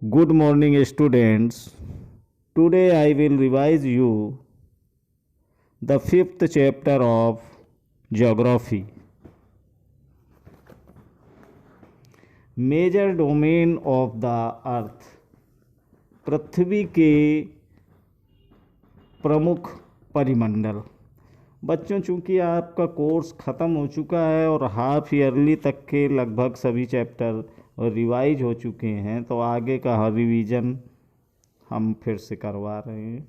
Good morning, students. Today I will revise you the fifth chapter of Geography. Major domain of the Earth. पृथ्वी के प्रमुख परिमंडल। बच्चों, चूंकि आपका कोर्स ख़त्म हो चुका है और हाफ ईयरली तक के लगभग सभी चैप्टर रिवाइज हो चुके हैं, तो आगे का रिवीजन हम फिर से करवा रहे हैं।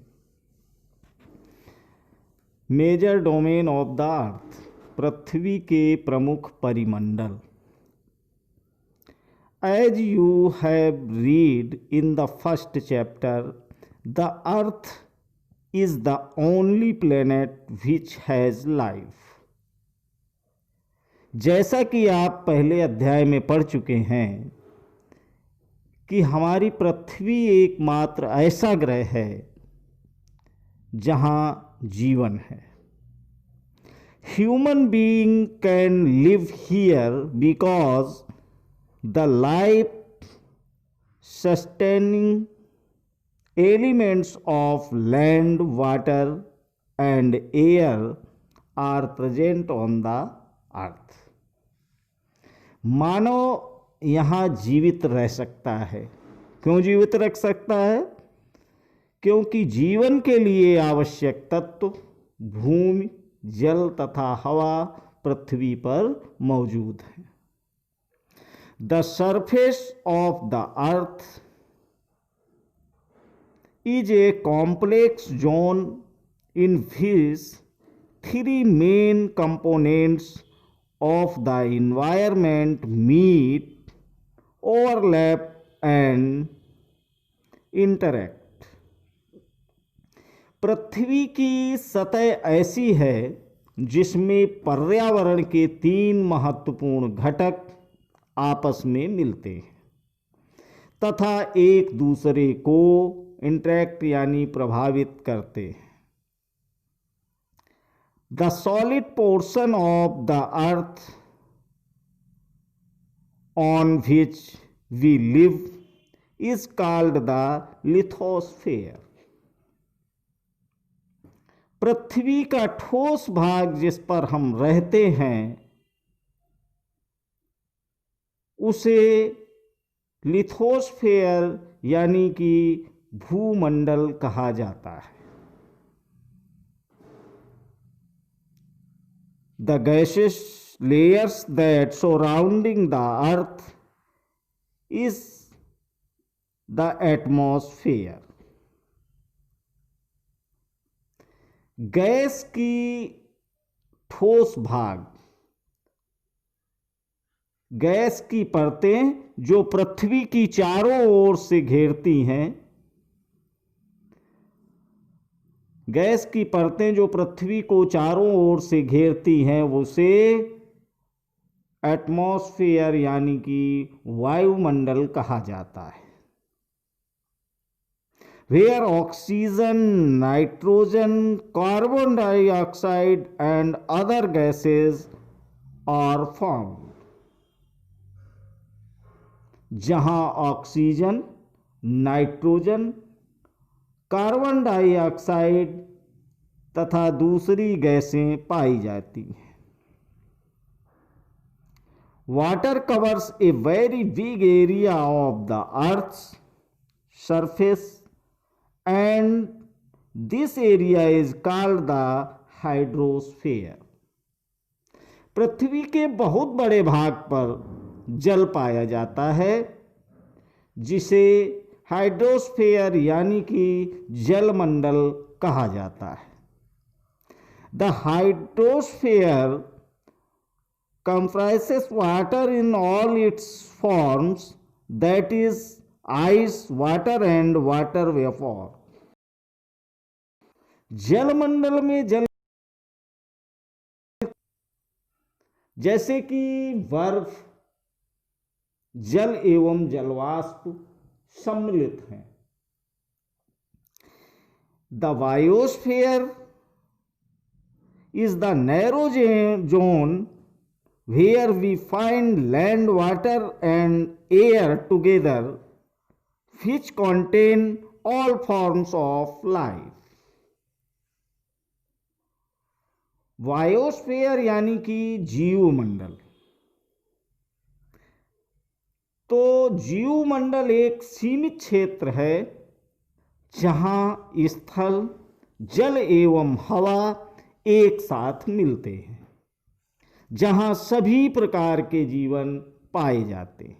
Major domain of the earth, पृथ्वी के प्रमुख परिमंडल। As you have read in the first chapter, the earth is the only planet which has life. जैसा कि आप पहले अध्याय में पढ़ चुके हैं कि हमारी पृथ्वी एकमात्र ऐसा ग्रह है जहां जीवन है। Human being can live here because the life sustaining elements of land, water and air are present on the earth. मानव यहाँ जीवित रह सकता है। क्यों जीवित रह सकता है? क्योंकि जीवन के लिए आवश्यक तत्व भूमि, जल तथा हवा पृथ्वी पर मौजूद है। The surface of the earth is a complex zone in which three main components of the environment meet, overlap and interact. पृथ्वी की सतह ऐसी है जिसमें पर्यावरण के तीन महत्वपूर्ण घटक आपस में मिलते हैं तथा एक दूसरे को इंटरैक्ट यानी प्रभावित करते हैं। The solid portion of the earth on which we live is called the lithosphere. पृथ्वी का ठोस भाग जिस पर हम रहते हैं उसे लिथोस्फेयर यानी कि भूमंडल कहा जाता है। The gases layers that surrounding the earth is the atmosphere. Gas की ठोस भाग, गैस की परतें जो पृथ्वी की चारों ओर से घेरती हैं, गैस की परतें जो पृथ्वी को चारों ओर से घेरती हैं उसे एटमॉस्फेयर यानी कि वायुमंडल कहा जाता है। Where oxygen, nitrogen, carbon dioxide and other gases are found. जहां ऑक्सीजन, नाइट्रोजन, कार्बन डाइऑक्साइड तथा दूसरी गैसें पाई जाती हैं। Water covers a very big area of the earth's surface and this area is called the hydrosphere. पृथ्वी के बहुत बड़े भाग पर जल पाया जाता है जिसे हाइड्रोस्फीयर यानी कि जलमंडल कहा जाता है। The hydrosphere comprises water in all its forms, that is ice, water and water vapor. जलमंडल में जल जैसे कि बर्फ, जल एवं जलवाष्प सम्मिलित हैं। The biosphere is the narrow zone where we find land, water and air together which contain all forms of life. Biosphere यानी कि जीवमंडल। तो जीवमंडल एक सीमित क्षेत्र है जहां स्थल, जल एवं हवा एक साथ मिलते हैं, जहां सभी प्रकार के जीवन पाए जाते हैं।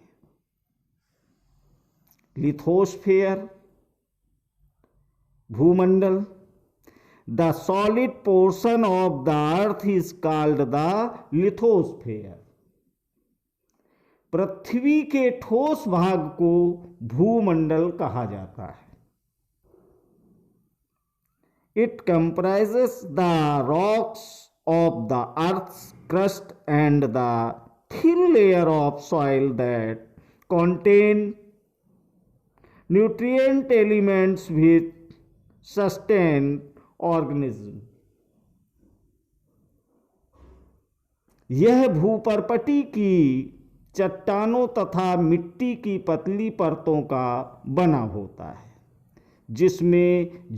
लिथोस्फीयर भूमंडल। The solid portion of the earth is called the lithosphere. पृथ्वी के ठोस भाग को भूमंडल कहा जाता है। It comprises the rocks of the earth's crust and the thin layer of soil that contain nutrient elements which sustain organism। यह भूपर्पटी की चट्टानों तथा मिट्टी की पतली परतों का बना होता है, जिसमें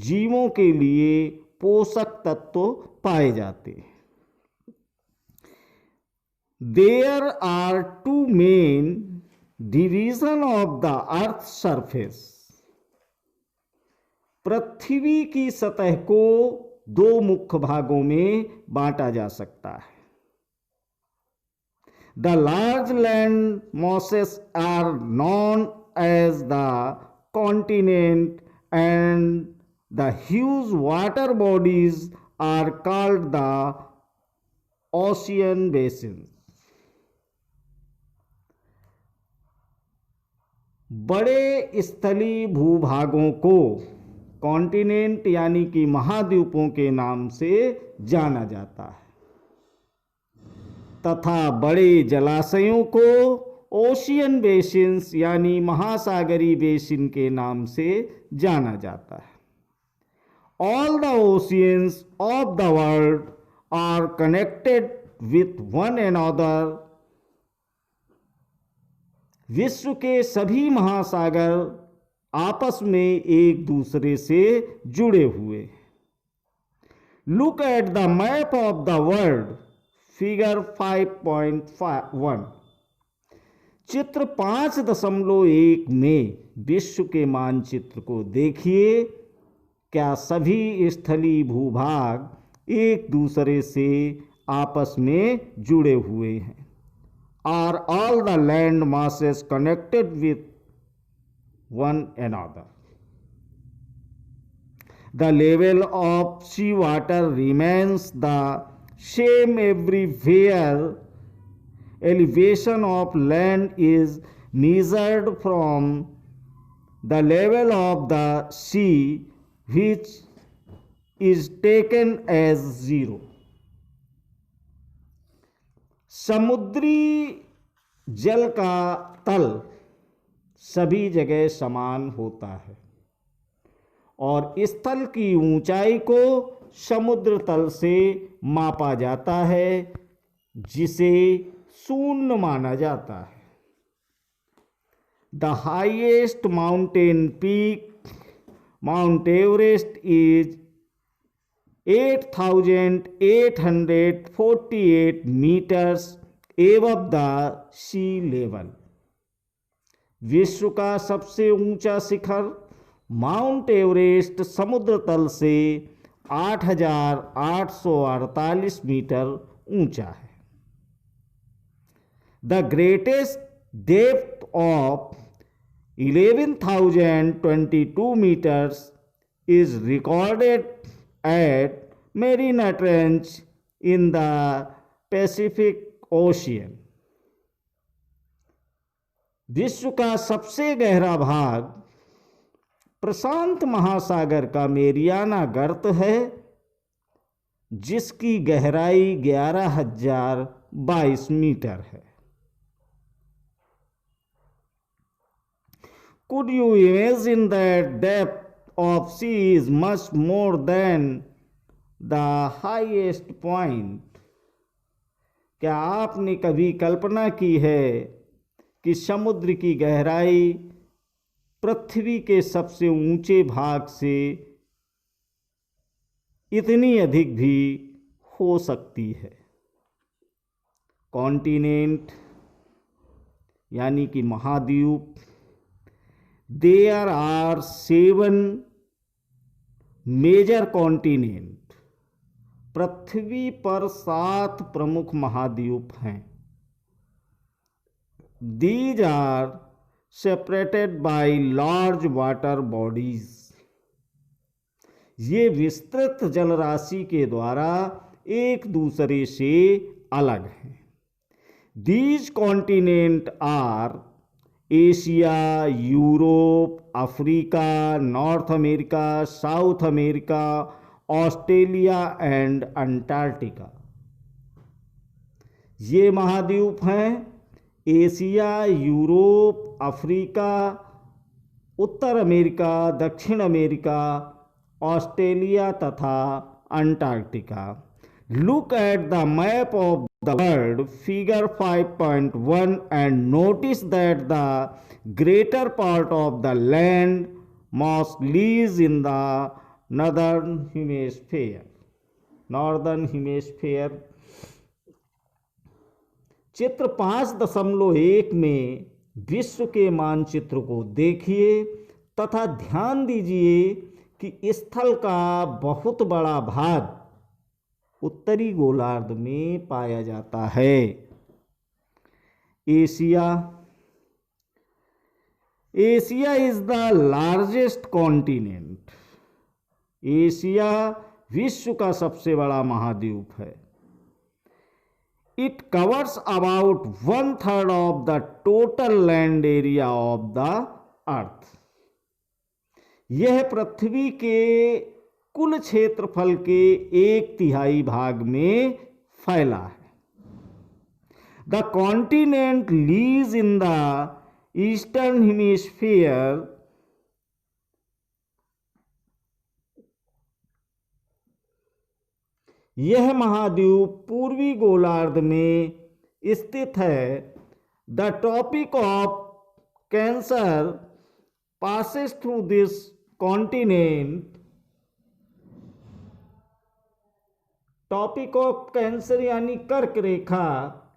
जीवों के लिए पोषक तत्व पाए जाते हैं। There are two main divisions of the earth's surface। पृथ्वी की सतह को दो मुख्य भागों में बांटा जा सकता है। The large land masses are known as the continent and the huge water bodies are called the ocean basins। बड़े स्थलीय भूभागों को कॉन्टिनेंट यानी कि महाद्वीपों के नाम से जाना जाता है तथा बड़े जलाशयों को ओशियन बेसिन्स यानी महासागरीय बेसिन के नाम से जाना जाता है। All the oceans of the world are connected with one another. विश्व के सभी महासागर आपस में एक दूसरे से जुड़े हुए। Look at the map of the world, figure 5.1। चित्र 5.1 में विश्व के मानचित्र को देखिए। क्या सभी स्थलीय भूभाग एक दूसरे से आपस में जुड़े हुए हैं? Are all the land masses connected with one another? The level of sea water remains the same everywhere. Elevation of land is measured from the level of the sea, which is taken as 0। समुद्री जल का तल सभी जगह समान होता है और स्थल की ऊंचाई को समुद्र तल से मापा जाता है, जिसे शून्य माना जाता है। The highest mountain peak mount Everest is 8,848 meters above the sea level। विश्व का सबसे ऊंचा शिखर माउंट एवरेस्ट समुद्र तल से 8,848 मीटर ऊंचा है। The greatest depth of 11,022 meters is recorded at Mariana Trench in the Pacific Ocean। विश्व का सबसे गहरा भाग प्रशांत महासागर का मेरियाना गर्त है, जिसकी गहराई 11,022 मीटर है। Could you imagine that depth of sea is much more than the highest point? क्या आपने कभी कल्पना की है कि समुद्र की गहराई पृथ्वी के सबसे ऊंचे भाग से इतनी अधिक भी हो सकती है। कॉन्टिनेंट यानी कि महाद्वीप, देयर आर 7 मेजर कॉन्टिनेंट। पृथ्वी पर 7 प्रमुख महाद्वीप हैं। These are separated by large water bodies. ये विस्तृत जलराशि के द्वारा एक दूसरे से अलग हैं। These continents are Asia, Europe, Africa, north America, south America, Australia and Antarctica. ये महाद्वीप हैं एशिया, यूरोप, अफ्रीका, उत्तर अमेरिका, दक्षिण अमेरिका, ऑस्ट्रेलिया तथा Antarctica. Look at the map of the world figure 5.1 and notice that the greater part of the land mass lease in the northern hemisphere. चित्र 5.1 में विश्व के मानचित्र को देखिए तथा ध्यान दीजिए कि स्थल का बहुत बड़ा भाग उत्तरी गोलार्ध में पाया जाता है। Asia is the largest continent. Asia विश्व का सबसे बड़ा महाद्वीप है। It covers about 1/3 of the total land area of the earth. यह पृथ्वी के कुल क्षेत्रफल के 1/3 भाग में फैला है। The continent lies in the eastern hemisphere. यह महाद्वीप पूर्वी गोलार्ध में स्थित है। The tropic of Cancer passes through this continent. Tropic of Cancer यानी कर्क रेखा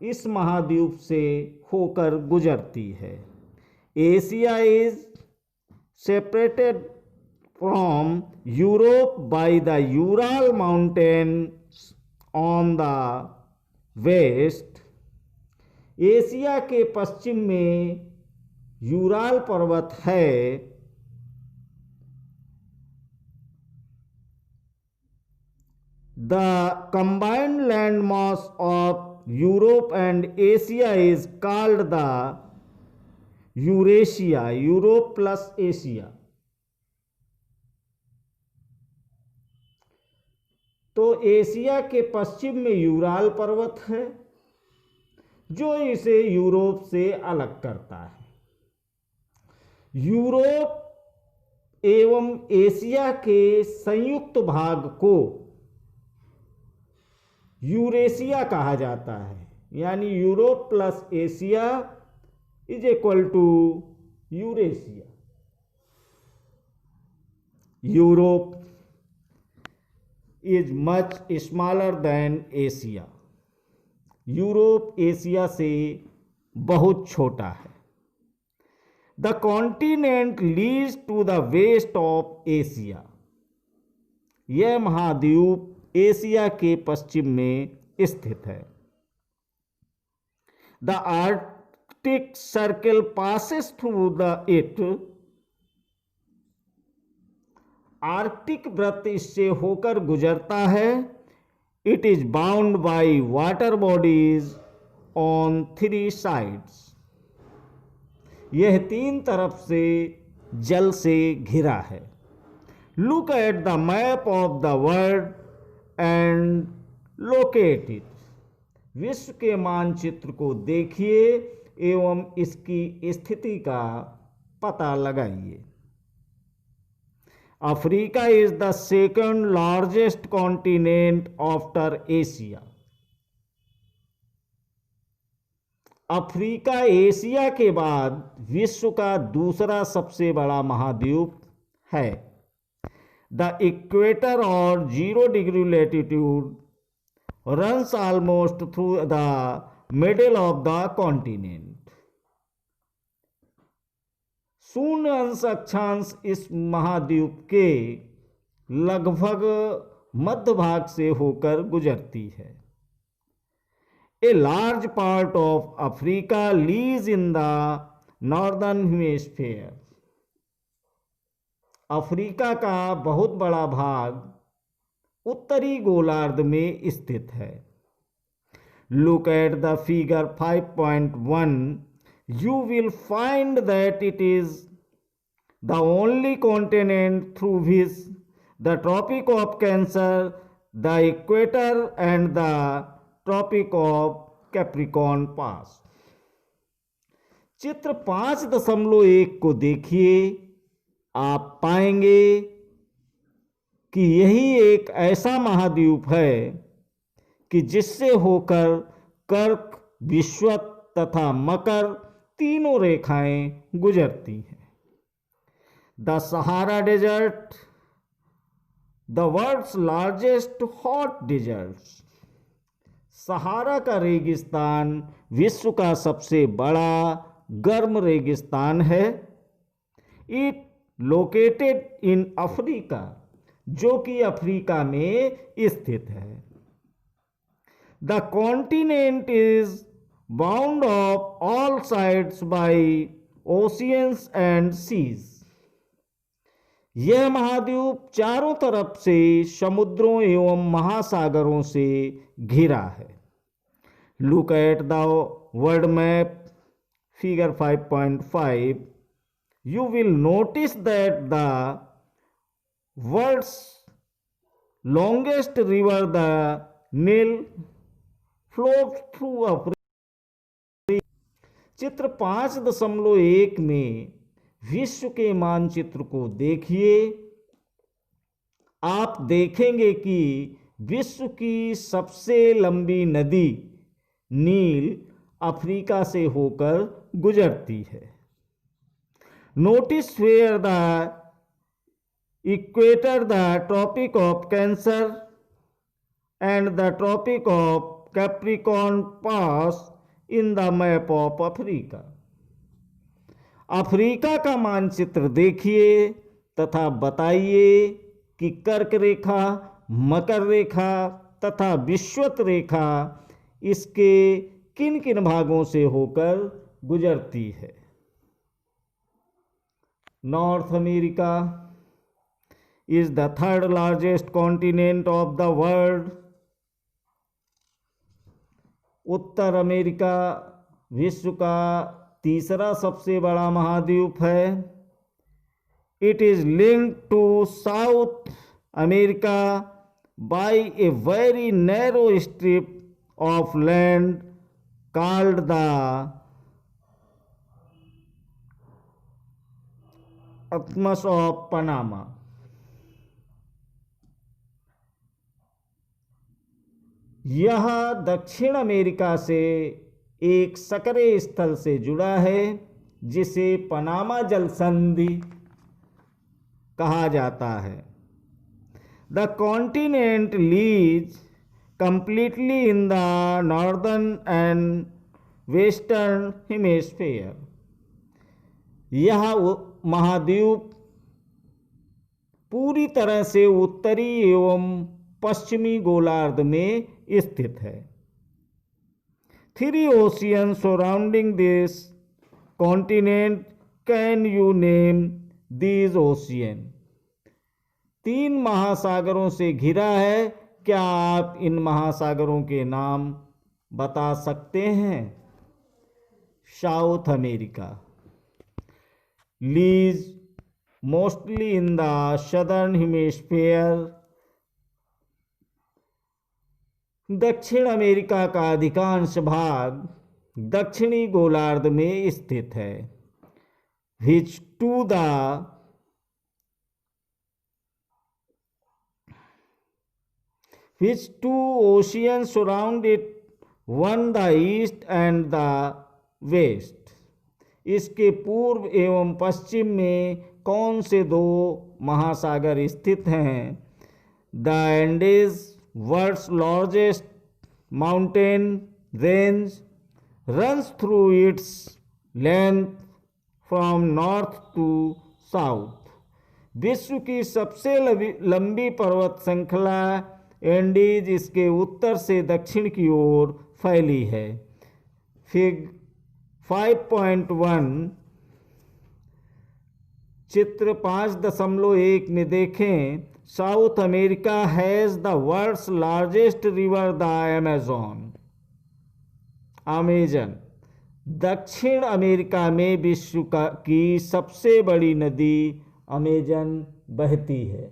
इस महाद्वीप से होकर गुजरती है। Asia is separated from Europe by the Ural Mountains on the west. Asia के पश्चिम में यूराल पर्वत है। The combined land mass of Europe and Asia is called the Eurasia. Europe plus Asia. तो एशिया के पश्चिम में यूराल पर्वत है जो इसे यूरोप से अलग करता है। यूरोप एवं एशिया के संयुक्त भाग को यूरेशिया कहा जाता है। यानी Europe plus Asia is equal to Eurasia. Europe is much smaller than Asia. Europe Asia से बहुत छोटा है। The continent lies to the west of Asia. यह महाद्वीप एशिया के पश्चिम में स्थित है। The Arctic Circle passes through the it. आर्कटिक वृत्त इससे होकर गुजरता है। It is bound by water bodies on 3 sides. यह 3 तरफ से जल से घिरा है। Look at the map of the world and locate it. विश्व के मानचित्र को देखिए एवं इसकी स्थिति का पता लगाइए। Africa is the second largest continent after Asia. Africa Asia के बाद विश्व का दूसरा सबसे बड़ा महाद्वीप है। द इक्वेटर और 0 degree latitude runs almost through the middle of the continent। शून्य अंश अक्षांश इस महाद्वीप के लगभग मध्य भाग से होकर गुजरती है। A large part of Africa lies in the northern hemisphere। Africa का बहुत बड़ा भाग उत्तरी गोलार्ध में स्थित है। Look at the figure 5.1, you will find that it is the only continent through which the tropic of Cancer, the equator and the tropic of Capricorn pass. चित्र 5.1 को देखिए, आप पाएंगे कि यही एक ऐसा महाद्वीप है कि जिससे होकर कर्क, विषुवत तथा मकर तीनों रेखाएं गुजरती हैं। The Sahara desert, the world's largest hot desert. Sahara का रेगिस्तान विश्व का सबसे बड़ा गर्म रेगिस्तान है। इट लोकेटेड इन अफ्रीका, जो कि अफ्रीका में स्थित है। The continent is bound of all sides by oceans and seas. यह महाद्वीप चारों तरफ से समुद्रों एवं महासागरों से घिरा है। Look at the world map figure 5.5, you will notice that the world's longest river, the Nile, flows through Africa। चित्र 5.1 में विश्व के मानचित्र को देखिए। आप देखेंगे कि विश्व की सबसे लंबी नदी नील अफ्रीका से होकर गुजरती है। Notice where the equator, the tropic of Cancer and the tropic of Capricorn pass in the map of Africa। Africa का मानचित्र देखिए तथा बताइए कि कर्क रेखा, मकर रेखा तथा विषुवत रेखा इसके किन किन भागों से होकर गुजरती है। North America is the third largest continent of the world। उत्तर अमेरिका विश्व का तीसरा सबसे बड़ा महाद्वीप है। It is linked to South America by a very narrow strip of land called the Isthmus of Panama. यह दक्षिण अमेरिका से एक सकरे स्थल से जुड़ा है जिसे पनामा जल संधि कहा जाता है। The continent lease completely in the northern and western hemisphere. यह महाद्वीप पूरी तरह से उत्तरी एवं पश्चिमी गोलार्ध में स्थित है। 3 oceans surrounding this continent, can you name these oceans? 3 महासागरों से घिरा है, क्या आप इन महासागरों के नाम बता सकते हैं? South America lease mostly in the southern hemisphere. दक्षिण अमेरिका का अधिकांश भाग दक्षिणी गोलार्ध में स्थित है। which two oceans surround it, one the east and the west. इसके पूर्व एवं पश्चिम में कौन से दो महासागर स्थित हैं? The Andes world's largest mountain range runs through its length from north to south। विश्व की सबसे लंबी पर्वत श्रृंखला एंडीज इसके उत्तर से दक्षिण की ओर फैली है। फिग 5.1 चित्र 5.1 में देखें, South America has the world's largest river the Amazon. दक्षिण अमेरिका में विश्व की सबसे बड़ी नदी अमेजन बहती है।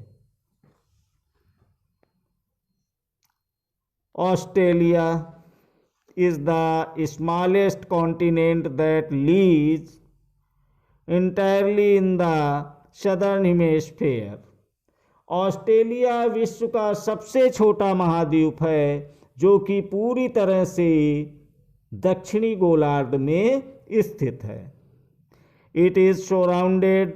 Australia is the smallest continent that lies entirely in the southern hemisphere। Australia विश्व का सबसे छोटा महाद्वीप है जो कि पूरी तरह से दक्षिणी गोलार्ध में स्थित है। It is surrounded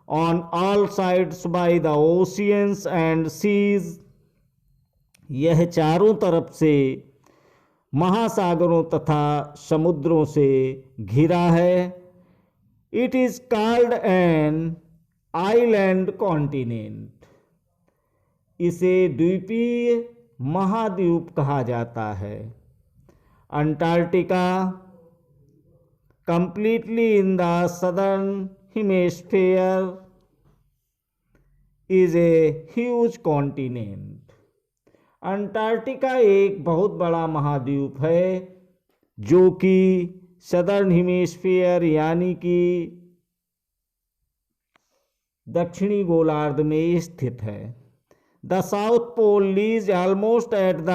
on all sides by the oceans and seas। यह चारों तरफ से महासागरों तथा समुद्रों से घिरा है। It is called an island continent। इसे द्वीपीय महाद्वीप कहा जाता है। Antarctica completely in the southern hemisphere is a huge continent। Antarctica एक बहुत बड़ा महाद्वीप है जो कि सदर्न हेमिस्फीयर यानी कि दक्षिणी गोलार्ध में स्थित है। The South Pole lies almost at the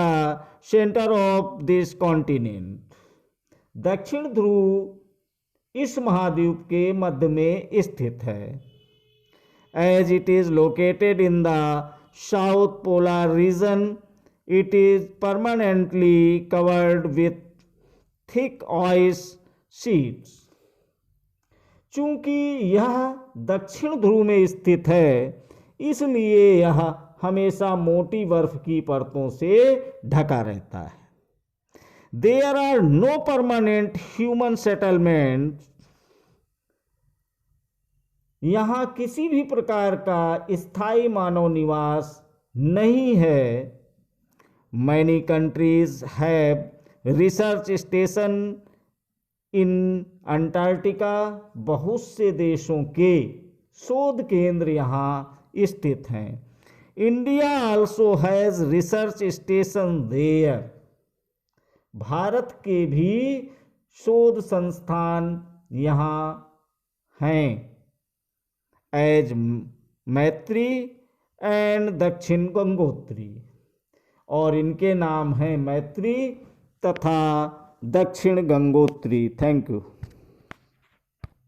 centre of this continent. दक्षिण ध्रुव इस महाद्वीप के मध्य में स्थित है। As it is located in the south polar region it is permanently covered with thick ice sheets। चूंकि यह दक्षिण ध्रुव में स्थित है इसलिए यह हमेशा मोटी बर्फ की परतों से ढका रहता है। There are no permanent human settlements। यहाँ किसी भी प्रकार का स्थायी मानव निवास नहीं है। Many countries have research station in Antarctica। बहुत से देशों के शोध केंद्र यहाँ स्थित हैं। India also has research station there। Bharat के भी शोध संस्थान यहाँ हैं। As मैत्री एंड दक्षिण गंगोत्री। और इनके नाम हैं मैत्री तथा दक्षिण गंगोत्री। Thank you.